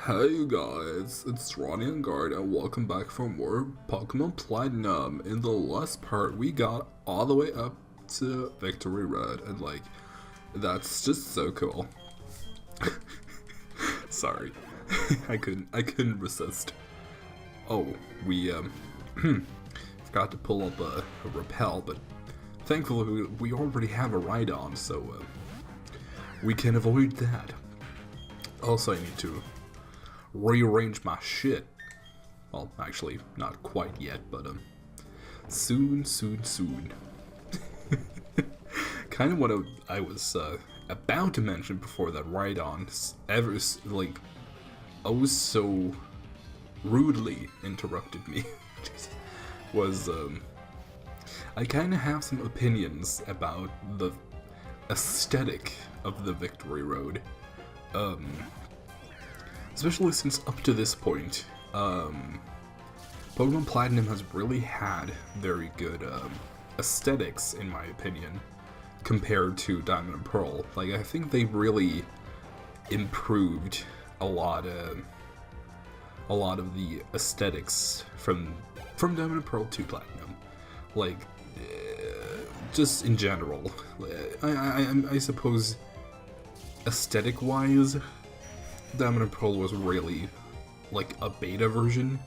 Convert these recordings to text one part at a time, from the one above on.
Hey guys, it's Ronja and Engarde and welcome back for more Pokemon Platinum. In the last part, we got all the way up to Victory Road and that's just so cool. Sorry, I couldn't resist. Oh, we forgot to pull up a repel, but thankfully we already have a ride-on, so we can avoid that. Also, I need to rearrange my shit. Well, actually, not quite yet, but soon. Kind of what I was about to mention before that ride-on so rudely interrupted me was I kind of have some opinions about the aesthetic of the Victory Road. Especially since up to this point, Pokemon Platinum has really had very good aesthetics, in my opinion, compared to Diamond and Pearl. Like, I think they really improved a lot of the aesthetics from Diamond and Pearl to Platinum. Like, just in general, I suppose aesthetic-wise, Diamond and Pearl was really like a beta version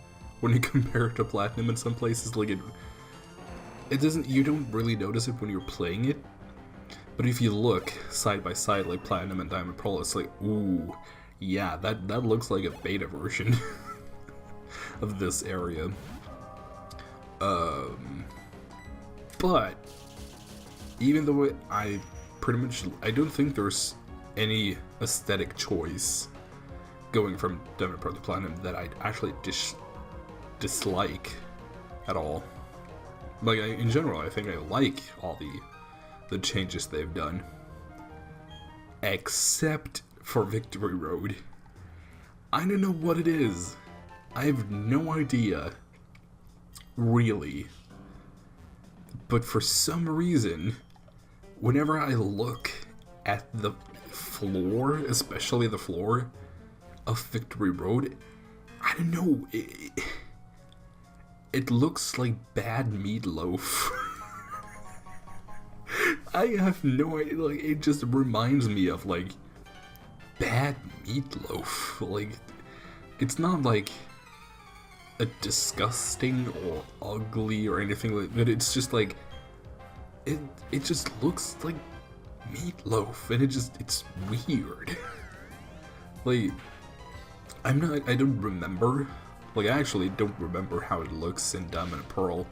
when you compare it to Platinum in some places. Like it doesn't, you don't really notice it when you're playing it, but if you look side by side like Platinum and Diamond and Pearl, it's like, ooh, yeah, that looks like a beta version of this area. But even though I don't think there's any aesthetic choice going from Diamond Pearl to Platinum that I actually dislike at all. Like, in general, I think I like all the changes they've done, except for Victory Road. I don't know what it is. I have no idea, really. But for some reason, whenever I look at the floor, especially the floor of Victory Road, I don't know, it looks like bad meatloaf. I have no idea, like, it just reminds me of, like, bad meatloaf. Like, it's not, like, a disgusting or ugly or anything like that, it's just, like, it just looks like meatloaf, and it's weird. Like, I don't remember, like, I actually don't remember how it looks in Diamond and Pearl,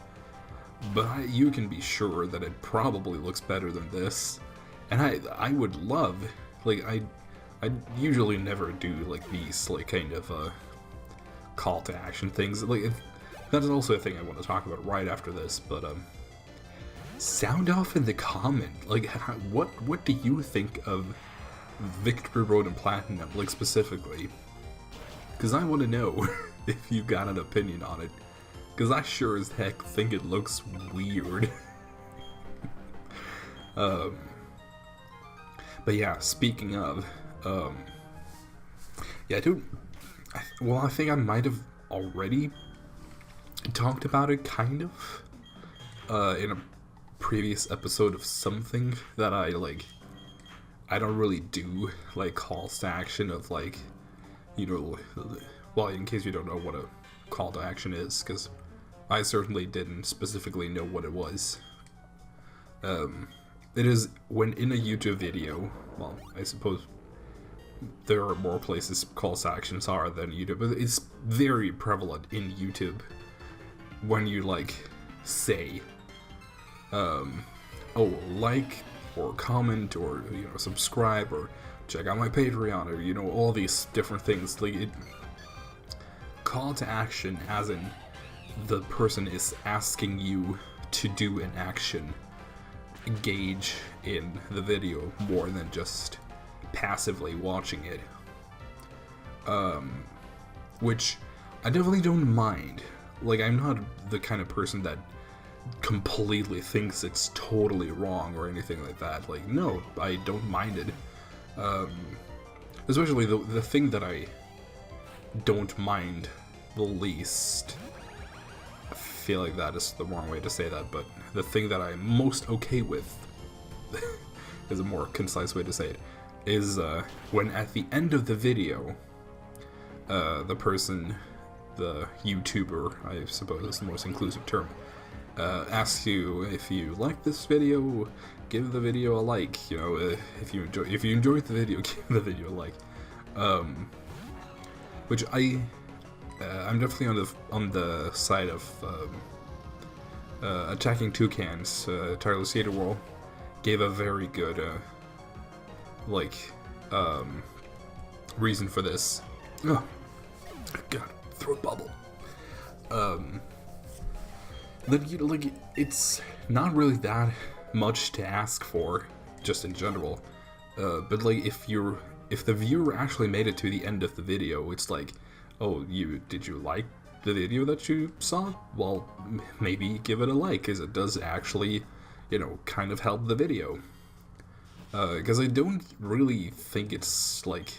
but you can be sure that it probably looks better than this, and I would love, like, I usually never do, like, these, like, kind of, call to action things, like, that is also a thing I want to talk about right after this, but, sound off in the comment, like, what do you think of Victory Road and Platinum, like, specifically? Because I want to know if you got an opinion on it. Because I sure as heck think it looks weird. But yeah, speaking of, yeah, dude, I think I might have already talked about it, kind of, in a previous episode of something that I don't really do, like, calls to action of, like, you know, well, in case you don't know what a call to action is, because I certainly didn't specifically know what it was. It is when in a YouTube video, well, I suppose there are more places calls to actions are than YouTube, but it's very prevalent in YouTube when you, like, say, oh, like, or comment, or, you know, subscribe, or check out my Patreon, or, you know, all these different things. Like, call to action as in the person is asking you to do an action, engage in the video more than just passively watching it. Which I definitely don't mind. Like, I'm not the kind of person that completely thinks it's totally wrong or anything like that. Like, no, I don't mind it. Especially the thing that I don't mind the least. I feel like that is the wrong way to say that, but the thing that I'm most okay with is a more concise way to say it, is when at the end of the video, the person, the YouTuber, I suppose is the most inclusive term, asks you if you like this video, give the video a like. You know, if you enjoyed the video, give the video a like. Which I'm definitely on the side of Attacking Toucans. Tireless Hater World gave a very good reason for this. Oh, God, throat bubble. That, you know, like, it's not really that much to ask for, just in general. But like, if the viewer actually made it to the end of the video, it's like, oh, did you like the video that you saw? Well, maybe give it a like, because it does actually, you know, kind of help the video. Because I don't really think it's, like,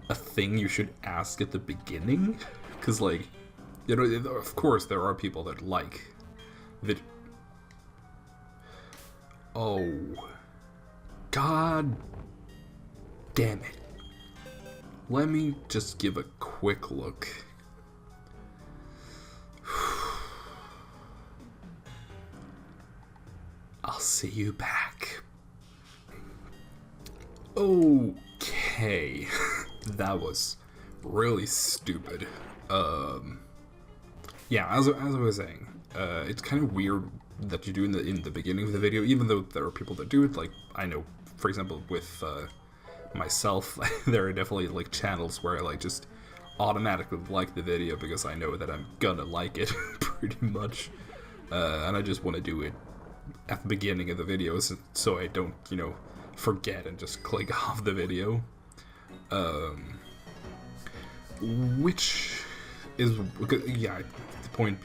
a thing you should ask at the beginning. Because, like, you know, of course there are people that like Oh. God damn it. Let me just give a quick look. I'll see you back. Okay. That was really stupid. Yeah, as I was saying, it's kind of weird that you do in the beginning of the video, even though there are people that do it. Like, I know, for example, with myself, there are definitely like channels where I like just automatically like the video because I know that I'm gonna like it pretty much, and I just want to do it at the beginning of the videos so I don't, you know, forget and just click off the video. Which is, yeah, the point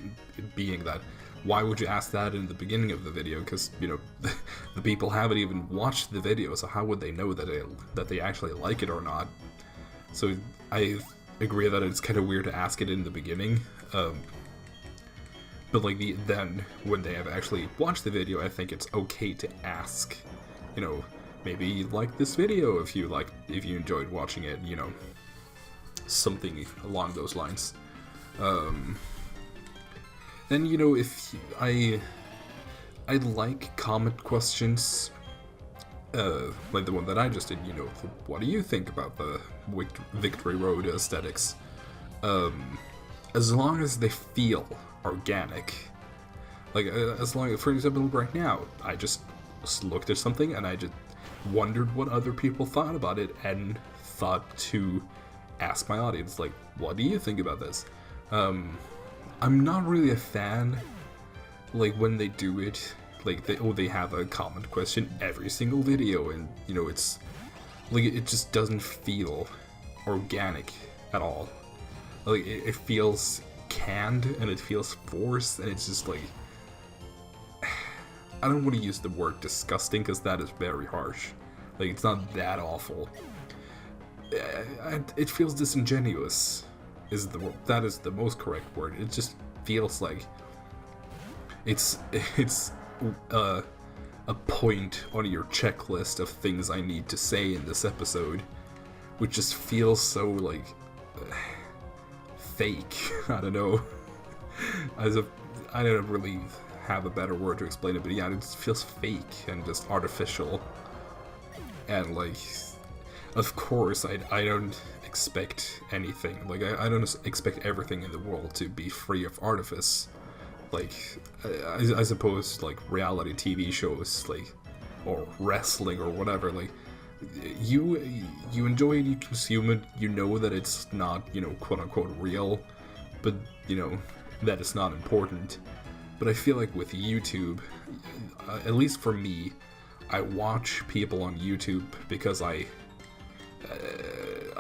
being that why would you ask that in the beginning of the video? Because, you know, the people haven't even watched the video, so how would they know that they actually like it or not? So I agree that it's kind of weird to ask it in the beginning. But like then when they have actually watched the video, I think it's okay to ask, you know, maybe like this video if you enjoyed watching it, you know, something along those lines. Then, you know, if I like comment questions, like the one that I just did, you know, what do you think about the Victory Road aesthetics? As long as they feel organic. Like, as long as, for example, right now, I just looked at something and I just wondered what other people thought about it and thought to ask my audience, like, what do you think about this? I'm not really a fan, like, when they do it, like, they have a comment question every single video, and, you know, it's, like, it just doesn't feel organic at all. Like, it feels canned, and it feels forced, and it's just, like, I don't want to use the word disgusting, because that is very harsh. Like, it's not that awful. It feels disingenuous. That is the most correct word. It just feels like it's a point on your checklist of things I need to say in this episode, which just feels so like fake. I don't know. I don't really have a better word to explain it, but yeah, it just feels fake and just artificial. And like, of course, I don't expect anything. Like, I don't expect everything in the world to be free of artifice. Like, I suppose, like, reality TV shows, like, or wrestling or whatever, like, you enjoy it, you consume it, you know that it's not, you know, quote-unquote real, but, you know, that it's not important. But I feel like with YouTube, at least for me, I watch people on YouTube because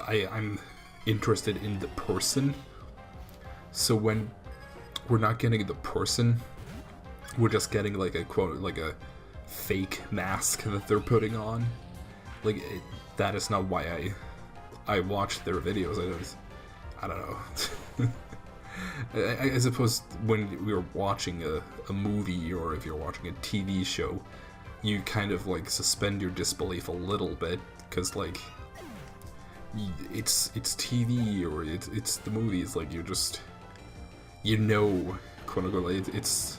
I'm interested in the person. So when we're not getting the person, we're just getting like a quote, like a fake mask that they're putting on. Like, that is not why I watch their videos. I don't know. I suppose when we were watching a movie, or if you're watching a TV show, you kind of like suspend your disbelief a little bit, because like it's TV, or it's the movies. Like you just, you know, quote unquote, it's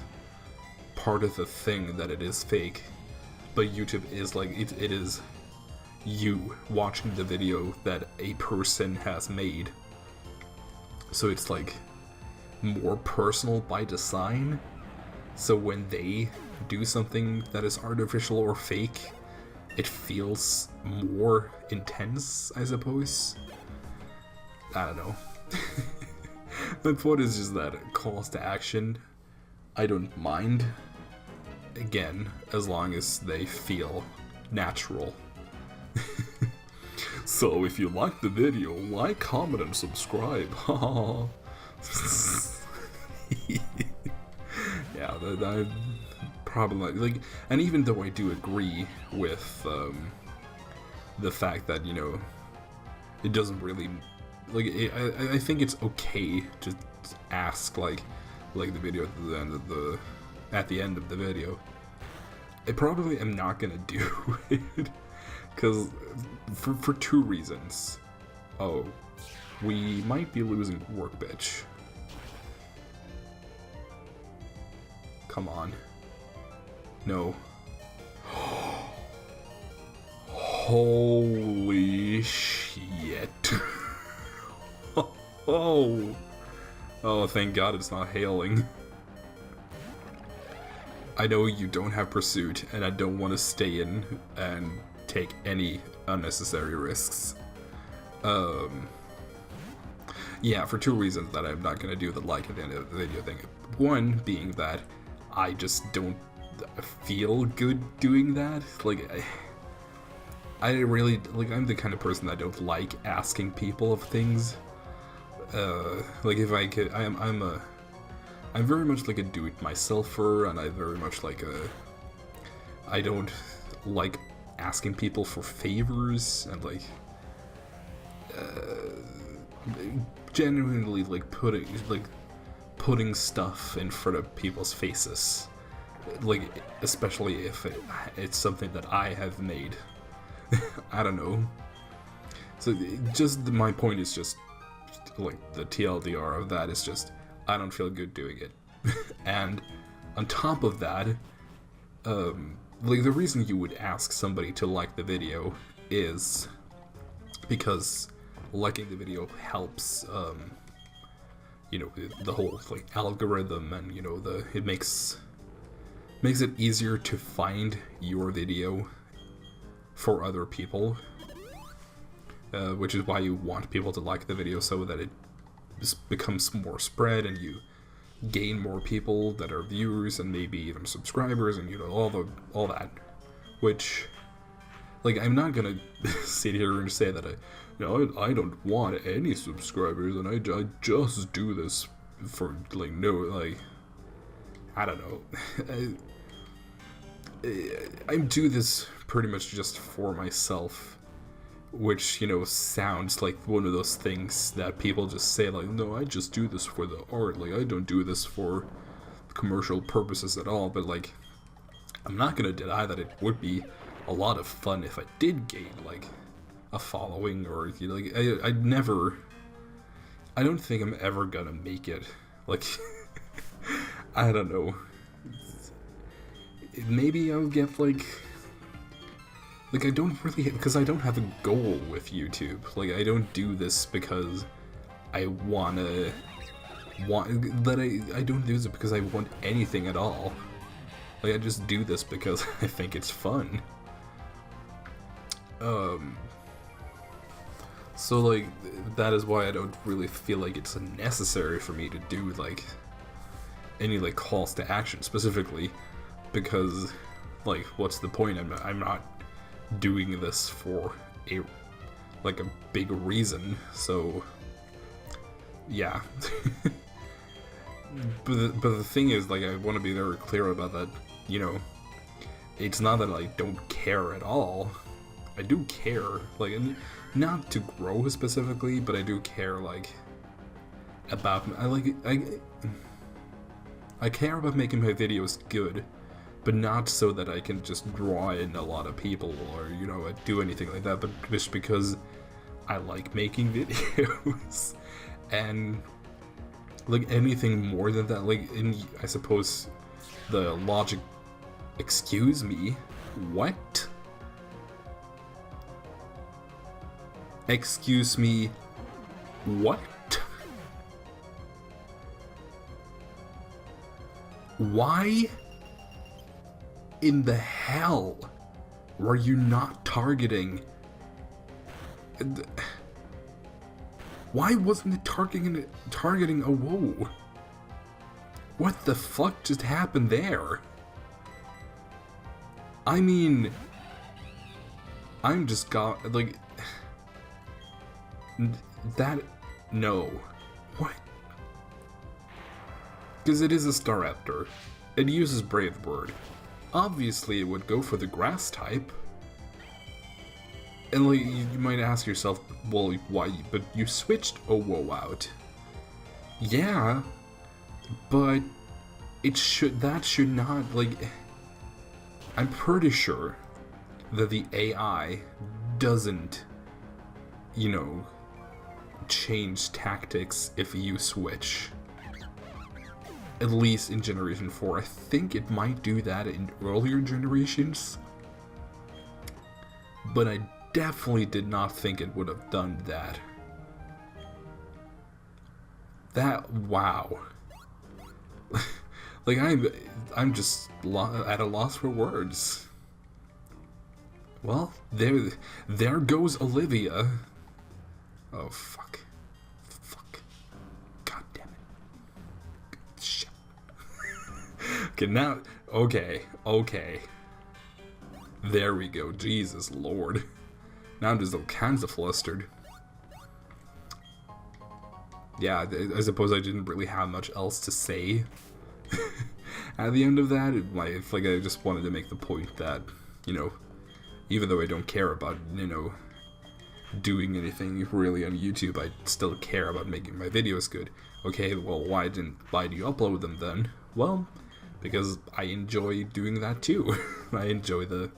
part of the thing that it is fake. But YouTube is like it is you watching the video that a person has made. So it's like more personal by design. So when they do something that is artificial or fake, it feels more intense, I suppose. I don't know. My point is just that calls to action, I don't mind. Again, as long as they feel natural. So if you like the video, like, comment, and subscribe. Yeah, that probably like, and even though I do agree with the fact that, you know, it doesn't really like I think it's okay to ask like the video at the end of the video. I probably am not gonna do it because for two reasons. Oh, we might be losing work, bitch. Come on. No. Holy shit. Oh. Oh, thank God it's not hailing. I know you don't have pursuit, and I don't want to stay in and take any unnecessary risks. Yeah, for two reasons that I'm not gonna do the like at the end of the video thing. One being that I just don't feel good doing that. Like, I really, like, I'm the kind of person that don't like asking people of things. Like, if I could, I'm very much like a do-it-myselfer, and I very much like I don't like asking people for favors, and like, genuinely like putting stuff in front of people's faces, like, especially if it's something that I have made. I don't know. So just my point is just like the TLDR of that is just I don't feel good doing it. And on top of that, like the reason you would ask somebody to like the video is because liking the video helps, you know, the whole like algorithm, and you know, it makes it easier to find your video for other people, which is why you want people to like the video, so that it becomes more spread and you gain more people that are viewers and maybe even subscribers, and you know, all that, which, like, I'm not gonna sit here and say that I don't want any subscribers and I just do this for like no, like, I don't know. I do this pretty much just for myself, which, you know, sounds like one of those things that people just say, like, no, I just do this for the art, like, I don't do this for commercial purposes at all. But like, I'm not gonna deny that it would be a lot of fun if I did gain like a following, or, you know, like, I don't think I'm ever gonna make it, like, I don't know. Maybe I'll get like I don't really, because I don't have a goal with YouTube. Like, I don't do this because I I don't do this because I want anything at all. Like, I just do this because I think it's fun. So like, that is why I don't really feel like it's necessary for me to do like any like calls to action specifically, because like, what's the point? I'm not doing this for a big reason. So yeah. but the thing is, like, I want to be very clear about that, you know, it's not that I don't care at all. I do care, like, not to grow specifically, but I do care, like, about I care about making my videos good, but not so that I can just draw in a lot of people or, you know, do anything like that, but just because I like making videos. And like anything more than that, like, I suppose the logic, excuse me, what? Excuse me, what? Why in the hell were you not targeting? Why wasn't it targeting a whoa? What the fuck just happened there? I mean, I'm just got like that. No, what? Because it is a Staraptor. It uses Brave Bird. Obviously, it would go for the grass type. And like, you might ask yourself, well, why? But you switched Owo out. Yeah, but that should not, like, I'm pretty sure that the AI doesn't, you know, change tactics if you switch. At least in Generation 4. I think it might do that in earlier generations. But I definitely did not think it would have done that. Wow. Like, I'm just at a loss for words. Well, there goes Olivia. Oh, fuck. God damn it. Shit. Okay, now, okay. There we go, Jesus Lord. Now I'm just all kinds of flustered. Yeah, I suppose I didn't really have much else to say at the end of that. Like, I just wanted to make the point that, you know, even though I don't care about, you know, doing anything really on YouTube, I still care about making my videos good. Okay, well, why do you upload them then? Well, because I enjoy doing that too. I enjoy the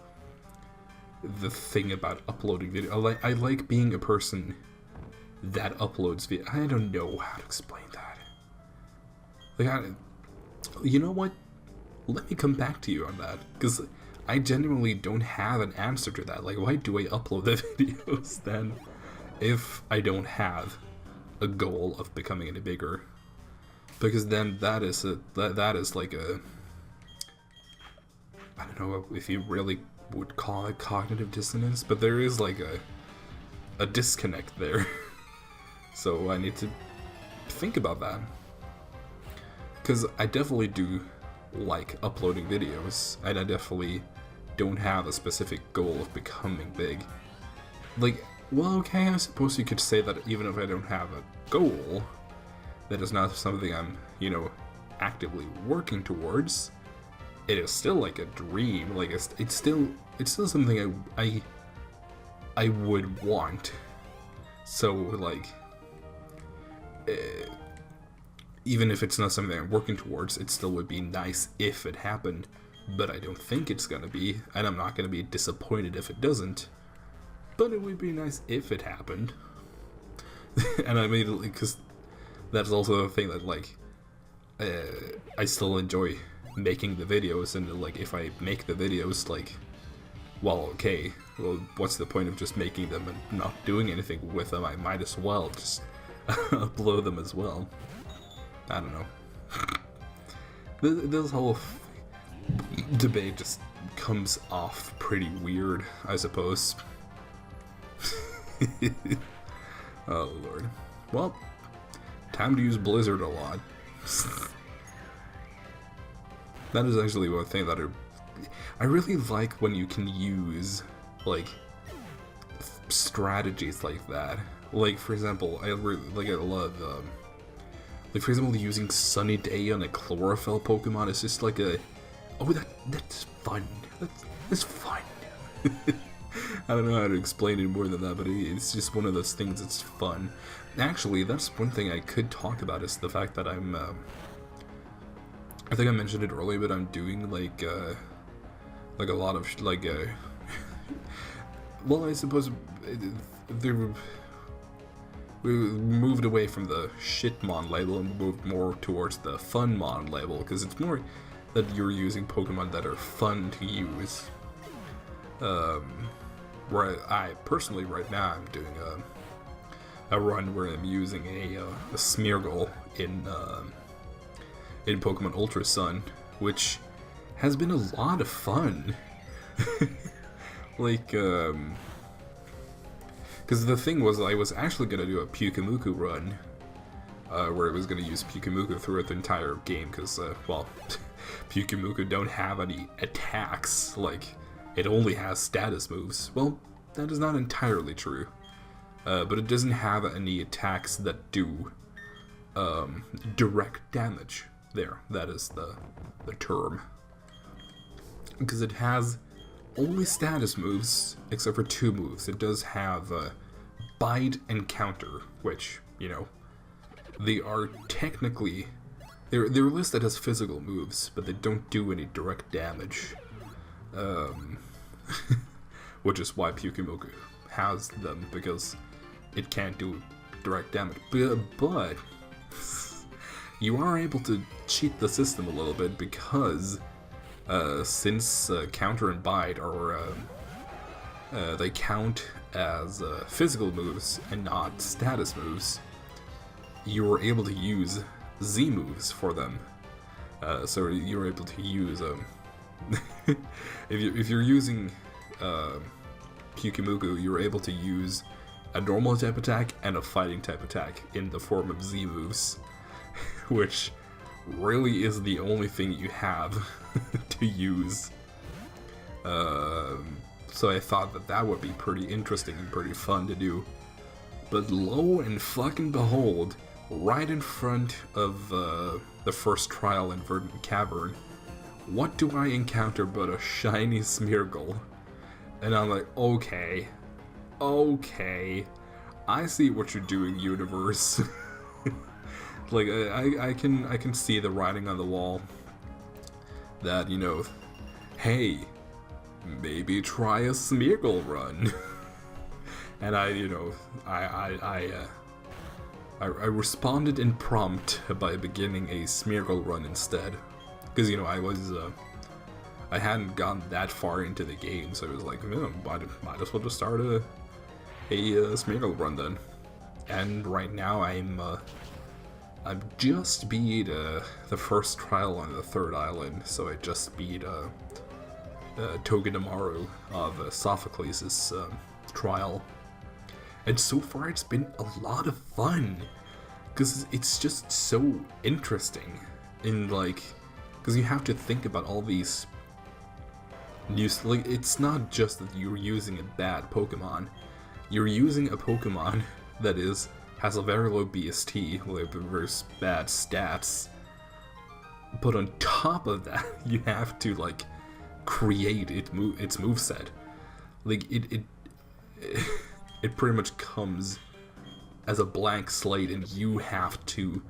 thing about uploading video. I like being a person that uploads video. I don't know how to explain that. Like, you know what? Let me come back to you on that, because I genuinely don't have an answer to that. Like, why do I upload the videos then if I don't have a goal of becoming any bigger? Because then that is like a, I don't know if you really would call it cognitive dissonance, but there is like a disconnect there. So I need to think about that, because I definitely do like uploading videos, and I definitely don't have a specific goal of becoming big. Like, well, okay, I suppose you could say that even if I don't have a goal, that is not something I'm, you know, actively working towards. It is still like a dream. Like, it's still something I would want. So like, even if it's not something I'm working towards, it still would be nice if it happened. But I don't think it's gonna be, and I'm not gonna be disappointed if it doesn't. But it would be nice if it happened. And I immediately, because that's also a thing that, like, I still enjoy making the videos, and like, if I make the videos, like, well, okay, well, what's the point of just making them and not doing anything with them? I might as well just upload them as well. I don't know. This whole debate just comes off pretty weird, I suppose. Oh lord. Well, time to use Blizzard a lot. That is actually one thing that I really like, when you can use, like, strategies like that. Like, for example, I love, like, for example, using Sunny Day on a Chlorophyll Pokemon is just like that's fun. That's fun. I don't know how to explain it more than that, but it's just one of those things that's fun. Actually, that's one thing I could talk about is the fact that I think I mentioned it earlier, but I'm doing like a lot of well, I suppose we moved away from the shitmon label and moved more towards the funmon label, because it's more that you're using Pokemon that are fun to use. Where I personally right now I'm doing a run where I'm using a Smeargle in Pokemon Ultra Sun, which has been a lot of fun. Like, because the thing was, I was actually gonna do a Pyukumuku run, where I was gonna use Pyukumuku throughout the entire game, because, well, Pyukumuku don't have any attacks, like, it only has status moves. Well, that is not entirely true. But it doesn't have any attacks that do direct damage. There, that is the term. Because it has only status moves, except for 2 moves. It does have Bite and Counter, which, you know, they are technically... They're listed as physical moves, but they don't do any direct damage. Which is why Pyukumuku has them, because it can't do direct damage. But you are able to cheat the system a little bit, because since Counter and Bite are they count as physical moves and not status moves, you are able to use Z moves for them. So you're able to use if you're using Pyukumuku, you're able to use a normal type attack and a fighting type attack in the form of Z moves, which really is the only thing you have to use. So I thought that would be pretty interesting and pretty fun to do. But lo and fucking behold, right in front of the first trial in Verdant Cavern, what do I encounter but a shiny Smeargle? And I'm like, okay, I see what you're doing, universe. Like, I can see the writing on the wall that, you know, hey, maybe try a Smeargle run. And I responded in prompt by beginning a Smeargle run instead, because, you know, I hadn't gotten that far into the game, so I was like, might as well just start a Smeargle run then. And right now I've just beat the first trial on the 3rd island, so I just beat Togedemaru of Sophocles' trial. And so far it's been a lot of fun, because it's just so interesting, because you have to think about all these like, it's not just that you're using a bad Pokemon, you're using a Pokemon that has a very low BST, with very bad stats, but on top of that, you have to, like, create its moveset. Like, it pretty much comes as a blank slate, and you have to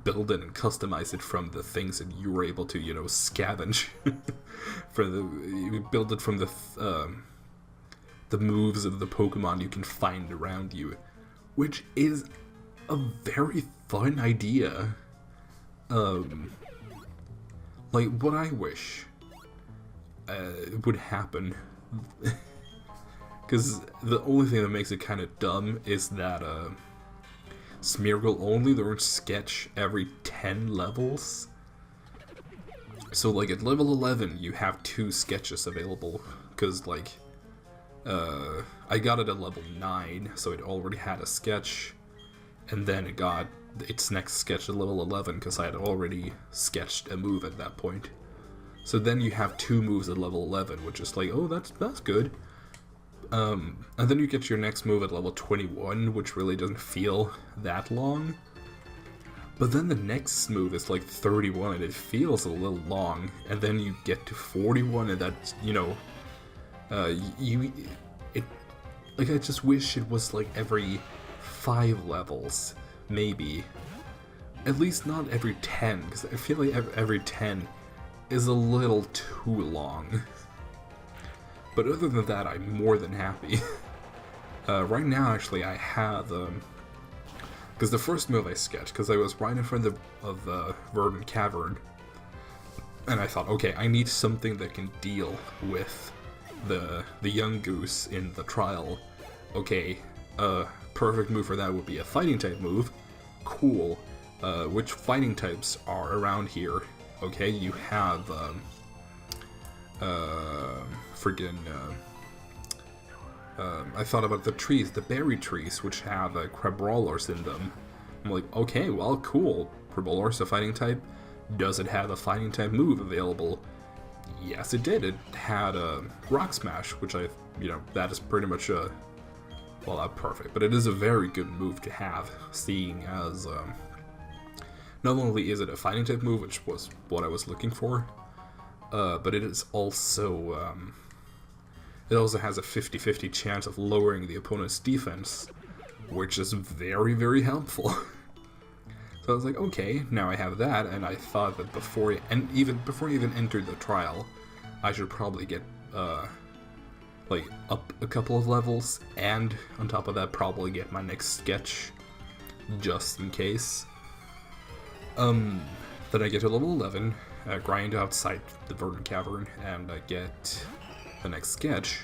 build it and customize it from the things that you were able to, you know, scavenge. You build it from the moves of the Pokemon you can find around you, which is a very fun idea. Like, what I wish would happen, because the only thing that makes it kind of dumb is that Smeargle only learns Sketch every 10 levels. So, like, at level 11, you have 2 sketches available, because, like, I got it at level 9, so it already had a sketch, and then it got its next sketch at level 11, because I had already sketched a move at that point. So then you have 2 moves at level 11, which is like, oh, that's good. And then you get your next move at level 21, which really doesn't feel that long. But then the next move is like 31, and it feels a little long. And then you get to 41, and that's, you know, like, I just wish it was like every 5 levels, maybe. At least not every 10, because I feel like every 10 is a little too long. But other than that, I'm more than happy. Right now, actually, I have... because the first move I sketched, because I was right in front of the Verdant Cavern, and I thought, okay, I need something that can deal with the young goose in the trial. Okay, perfect move for that would be a fighting type move. Cool. Which fighting types are around here? Okay, you have I thought about the trees, the berry trees, which have Crabrawlers in them. I'm like, okay, well, cool. Crabrawler's a fighting type. Does it have a fighting type move available? Yes, it did. It had a Rock Smash, which that is pretty much well, not perfect, but it is a very good move to have, seeing as, not only is it a fighting type move, which was what I was looking for, but it is also, it also has a 50-50 chance of lowering the opponent's defense, which is very, very helpful. So I was like, okay, now I have that, and I thought that before I even entered the trial, I should probably get, like, up a couple of levels, and on top of that, probably get my next sketch, just in case. Then I get to level 11, grind outside the Verdant Cavern, and I get the next sketch,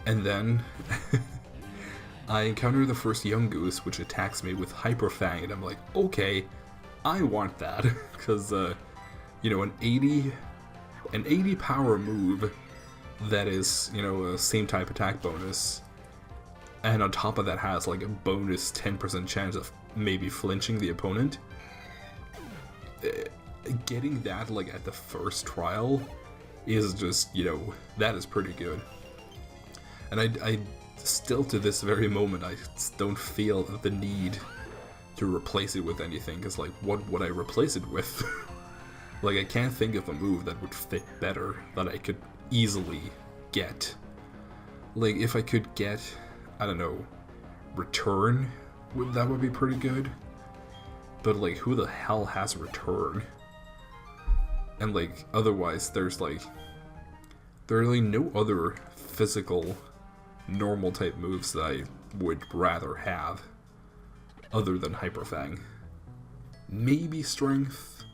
and then I encounter the first young goose, which attacks me with Hyper Fang, and I'm like, okay, I want that, because, you know, an 80 power move that is, you know, a same type attack bonus, and on top of that has, like, a bonus 10% chance of maybe flinching the opponent. Getting that, like, at the first trial is just, you know, that is pretty good. And I still, to this very moment, I don't feel the need to replace it with anything, because, like, what would I replace it with? Like, I can't think of a move that would fit better, that I could easily get. Like, if I could get, I don't know, Return, that would be pretty good. But, like, who the hell has Return? And, like, otherwise, there's, like, there are really no other physical, normal type moves that I would rather have, other than Hyper Fang. Maybe Strength,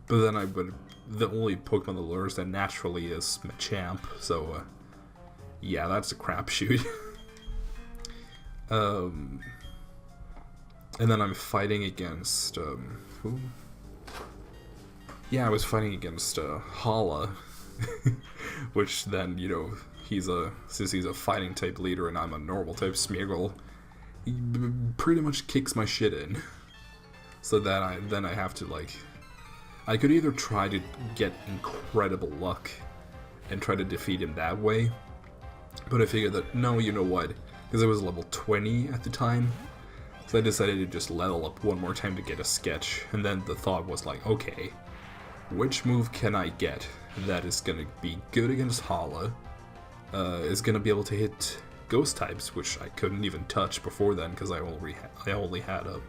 but then the only Pokemon that learns that naturally is Machamp, so, yeah, that's a crapshoot. And then I'm fighting against, who? Yeah, I was fighting against, Hala, which then, you know, since he's a fighting type leader and I'm a normal type Smeargle, he pretty much kicks my shit in. So that then I have to, like, I could either try to get incredible luck and try to defeat him that way, but I figured that, no, you know what, because I was level 20 at the time, so I decided to just level up one more time to get a sketch, and then the thought was like, okay, which move can I get that is gonna be good against Hala, is gonna be able to hit ghost types, which I couldn't even touch before then because I only had a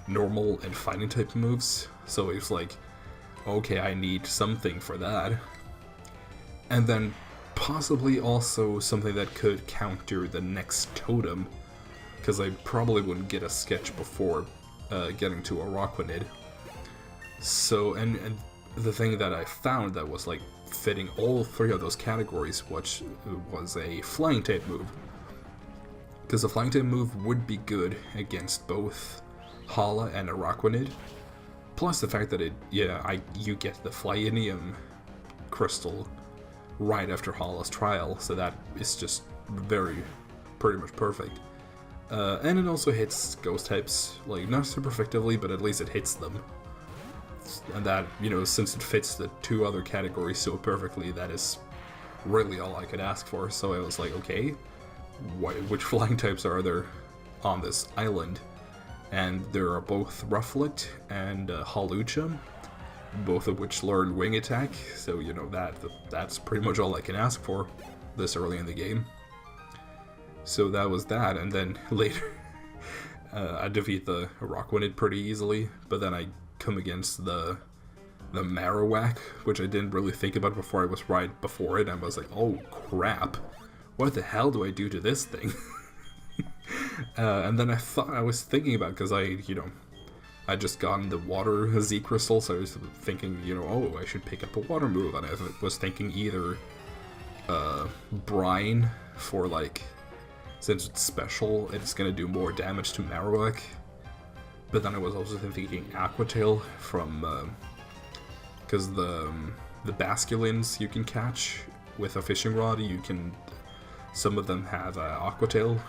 normal and fighting type moves, so it was like, okay, I need something for that. And then possibly also something that could counter the next totem, because I probably wouldn't get a sketch before getting to a Rockwanid. So, and the thing that I found that was like fitting all three of those categories, which was a flying type move. Because a flying type move would be good against both Hala and a Rockwanid. Plus the fact that you get the Flyinium crystal right after Hala's trial, so that is just pretty much perfect. And it also hits ghost types, like, not super effectively, but at least it hits them. And that, you know, since it fits the two other categories so perfectly, that is really all I could ask for. So I was like, okay, which flying types are there on this island? And there are both Rufflet and Hawlucha, both of which learn Wing Attack, so, you know, that's pretty much all I can ask for this early in the game. So that was that, and then later, I defeat the Rockwind pretty easily, but then I come against the Marowak, which I didn't really think about before. I was right before it, and I was like, oh crap, what the hell do I do to this thing? And then I was thinking about, because I just gotten the water Z crystal, so I was thinking, oh, I should pick up a water move, and I was thinking either Brine for, like, since it's special, it's gonna do more damage to Marowak, but then I was also thinking Aqua Tail from, because the Basculins you can catch with a fishing rod, some of them have Aqua Tail,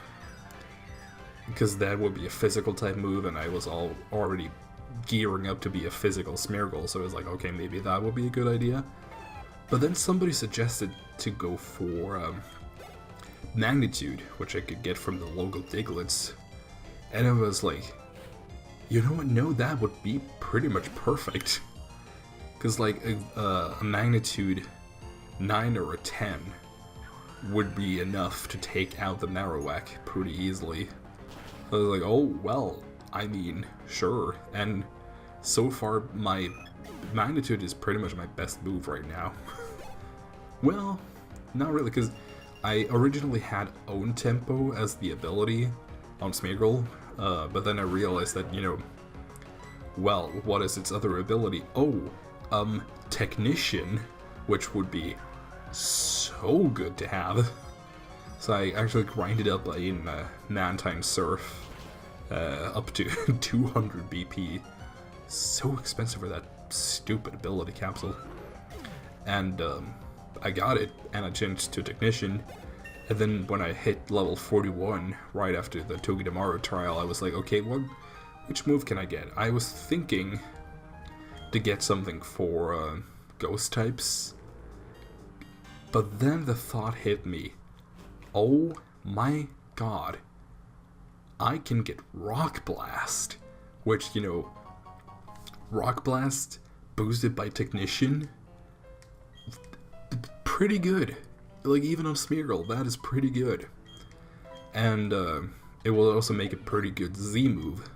because that would be a physical type move, and I was already gearing up to be a physical Smeargle, so I was like, okay, maybe that would be a good idea. But then somebody suggested to go for Magnitude, which I could get from the local Diglets, and I was like, you know what, no, that would be pretty much perfect. Because like a Magnitude 9 or a 10 would be enough to take out the Marowak pretty easily. I was like, oh, well, I mean, sure. And so far, my Magnitude is pretty much my best move right now. Well, not really, because I originally had Own Tempo as the ability on Smeargle, but then I realized that, well, what is its other ability? Oh, Technician, which would be so good to have. So I actually grinded up in Mantine Surf up to 200 BP. So expensive for that stupid ability capsule. And I got it, and I changed to Technician. And then when I hit level 41, right after the Togedemaru trial, I was like, okay, which move can I get? I was thinking to get something for Ghost types. But then the thought hit me, oh my god, I can get Rock Blast, which, Rock Blast boosted by Technician, pretty good. Like, even on Smeargle, that is pretty good. And it will also make a pretty good Z move,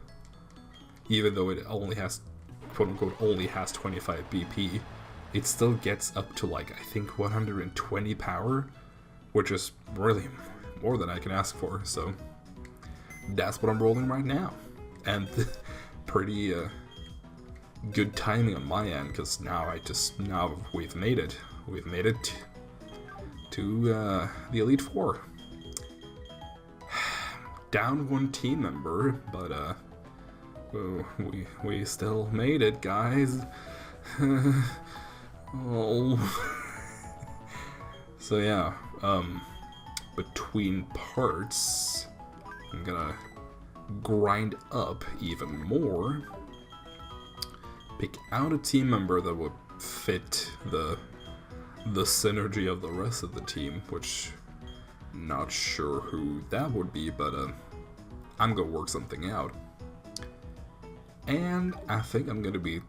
even though it only has, quote-unquote, only has 25 BP. It still gets up to, like, I think 120 power, which is really more than I can ask for, so that's what I'm rolling right now. And pretty good timing on my end, because now we've made it. We've made it to the Elite Four. Down one team member, but we still made it, guys. Oh. So yeah, between parts, I'm gonna grind up even more, pick out a team member that would fit the synergy of the rest of the team, which not sure who that would be, but I'm gonna work something out. And I think I'm gonna be,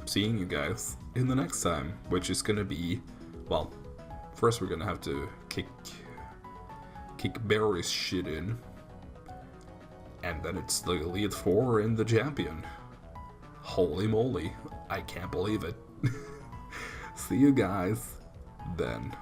seeing you guys in the next time, which is gonna be, well, first we're gonna have to kick Barry's shit in, and then it's the Elite Four and the champion. Holy moly, I can't believe it. See you guys then.